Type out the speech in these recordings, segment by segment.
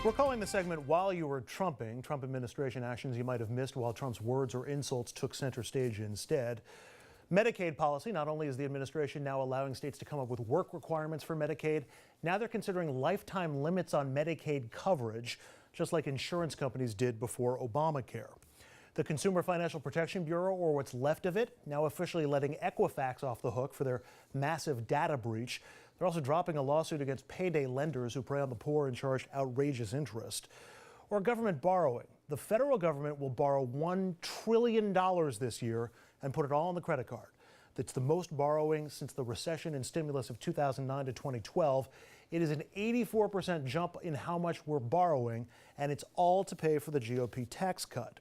We're calling the segment While You Were Trumping, Trump administration actions you might have missed while Trump's words or insults took center stage instead. Medicaid policy. Not only is the administration now allowing states to come up with work requirements for Medicaid, now they're considering lifetime limits on Medicaid coverage, just like insurance companies did before Obamacare. The Consumer Financial Protection Bureau, or what's left of it, now officially letting Equifax off the hook for their massive data breach. They're also dropping a lawsuit against payday lenders who prey on the poor and charge outrageous interest. Or government borrowing. The federal government will borrow $1 trillion this year and put it all on the credit card. That's the most borrowing since the recession and stimulus of 2009 to 2012. It is an 84% jump in how much we're borrowing, and it's all to pay for the GOP tax cut.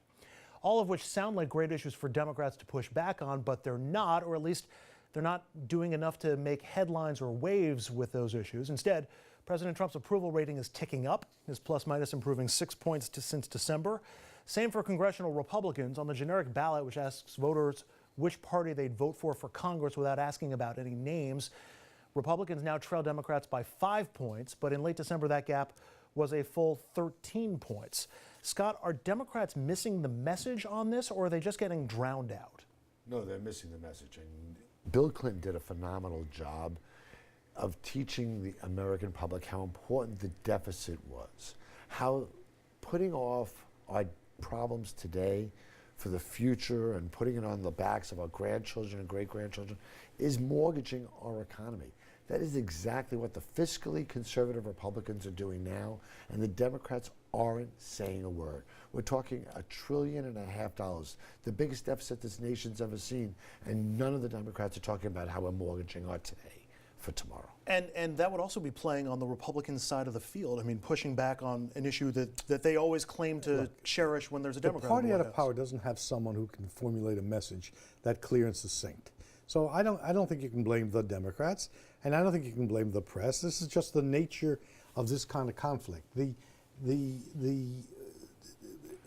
All of which sound like great issues for Democrats to push back on, but they're not, or at least they're not doing enough to make headlines or waves with those issues. Instead, President Trump's approval rating is ticking up, his plus-minus improving 6 points since December. Same for congressional Republicans on the generic ballot, which asks voters which party they'd vote for Congress without asking about any names. Republicans now trail Democrats by 5 points, but in late December, that gap was a full 13 points. Scott, are Democrats missing the message on this, or are they just getting drowned out? No, they're missing the message. And Bill Clinton did a phenomenal job of teaching the American public how important the deficit was, how putting off our problems today for the future and putting it on the backs of our grandchildren and great-grandchildren is mortgaging our economy. That is exactly what the fiscally conservative Republicans are doing now, and the Democrats aren't saying a word. We're talking $1.5 trillion, the biggest deficit this nation's ever seen, and none of the Democrats are talking about how we're mortgaging our today for tomorrow. And that would also be playing on the Republican side of the field. I mean, pushing back on an issue that they always claim to cherish when there's a Democrat. The party out of power doesn't have someone who can formulate a message that clear and succinct. So I don't think you can blame the Democrats, and I don't think you can blame the press. This is just the nature of this kind of conflict. The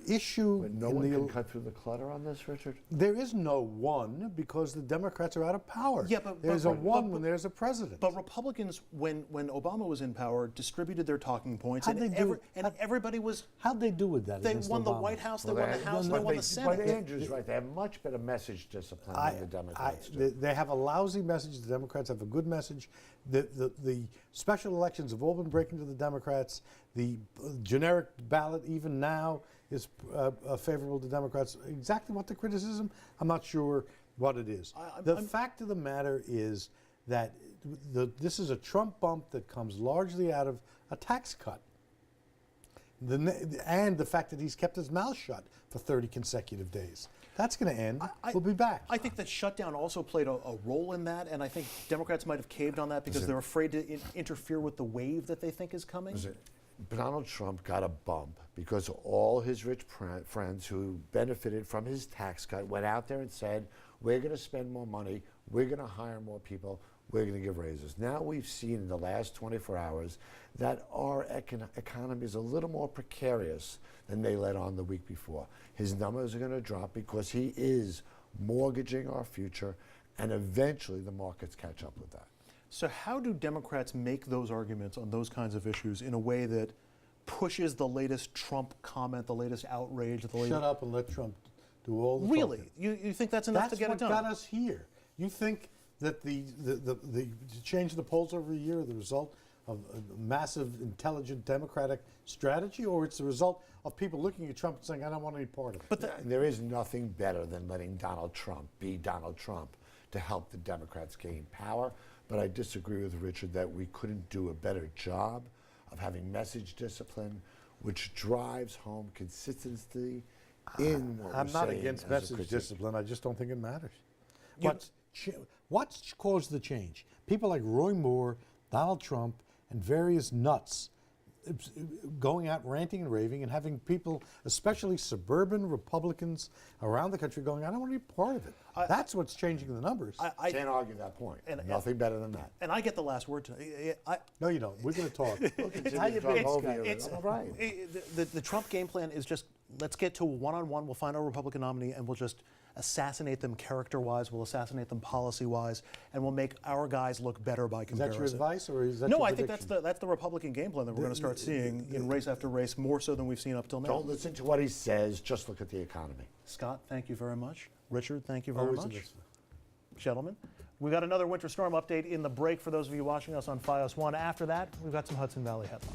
issue. But no one can cut through the clutter on this, Richard? There is no one because the Democrats are out of power. Yeah, but there's a one when there's a president. But Republicans, when Obama was in power, distributed their talking points, How'd they do? Everybody was. How'd they do with that? They won Obama? the White House, they won the House, they won the Senate. But Andrew's right. They have much better message discipline than the Democrats do. They have a lousy message. The Democrats have a good message. The special elections have all been breaking to the Democrats. The generic ballot, even now, is favorable to Democrats. Exactly what the criticism, I'm not sure what it is. The fact of the matter is that this is a Trump bump that comes largely out of a tax cut. And the fact that he's kept his mouth shut for 30 consecutive days. That's going to end. We'll be back. I think the shutdown also played a role in that, and I think Democrats might have caved on that because they're afraid to interfere with the wave that they think is coming. Donald Trump got a bump because all his rich friends who benefited from his tax cut went out there and said, we're going to spend more money, we're going to hire more people, we're going to give raises. Now we've seen in the last 24 hours that our economy is a little more precarious than they let on the week before. His numbers are going to drop because he is mortgaging our future, and eventually the markets catch up with that. So how do Democrats make those arguments on those kinds of issues in a way that pushes the latest Trump comment, the latest outrage? Shut up and let Trump do all the Really? talking. You think that's enough to get it done? That's what got us here. You think that the change in the polls over a year are the result of a massive, intelligent Democratic strategy, or it's the result of people looking at Trump and saying, I don't want any part of it? But there is nothing better than letting Donald Trump be Donald Trump to help the Democrats gain power. But I disagree with Richard that we couldn't do a better job of having message discipline, which drives home consistency in what I'm we're not saying against as a message critic. discipline. I just don't think it matters. What's caused the change? People like Roy Moore, Donald Trump, and various nuts going out ranting and raving and having people, especially suburban Republicans around the country, going, I don't want to be part of it. That's what's changing the numbers. I can't argue that point. Nothing better than that. And I get the last word tonight. No, you don't. We're going to talk. The Trump game plan is just, let's get to a one-on-one, we'll find our Republican nominee, and we'll just assassinate them character-wise, we'll assassinate them policy-wise, and we'll make our guys look better by Is comparison. that your advice, or is that No, your I think prediction? that's the Republican game plan that we're going to start seeing in race after race, more so than we've seen up till now. Don't listen to what he says, just look at the economy. Scott, thank you very much. Richard, thank you very Always a much. listener. Gentlemen, we've got another winter storm update in the break for those of you watching us on FiOS 1. After that, we've got some Hudson Valley headlines.